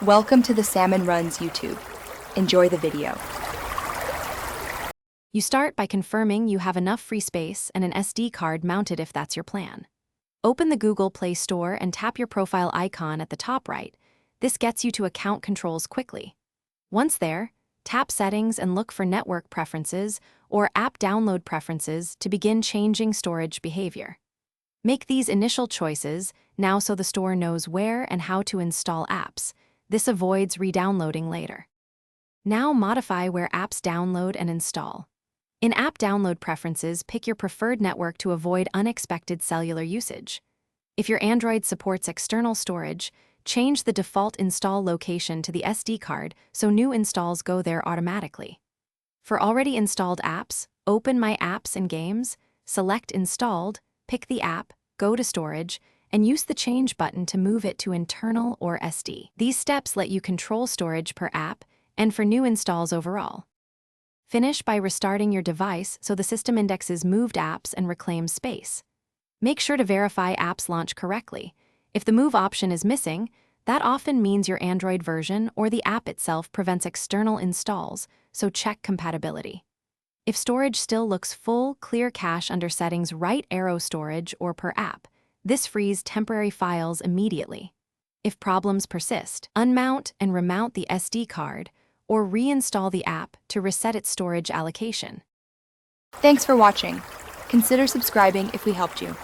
Welcome to the Salmon Runs YouTube. Enjoy the video. You start by confirming you have enough free space and an SD card mounted if that's your plan. Open the Google Play Store and tap your profile icon at the top right. This gets you to account controls quickly. Once there, tap Settings and look for Network Preferences or App Download Preferences to begin changing storage behavior. Make these initial choices now so the store knows where and how to install apps. This avoids re-downloading later. Now modify where apps download and install. In App Download Preferences, pick your preferred network to avoid unexpected cellular usage. If your Android supports external storage, change the default install location to the SD card so new installs go there automatically. For already installed apps, open My Apps and Games, select Installed, pick the app, go to Storage, and use the Change button to move it to internal or SD. These steps let you control storage per app and for new installs overall. Finish by restarting your device so the system indexes moved apps and reclaims space. Make sure to verify apps launch correctly. If the move option is missing, that often means your Android version or the app itself prevents external installs, so check compatibility. If storage still looks full, clear cache under Settings right arrow Storage or per app. This frees temporary files immediately. If problems persist, unmount and remount the SD card or reinstall the app to reset its storage allocation. Thanks for watching. Consider subscribing if we helped you.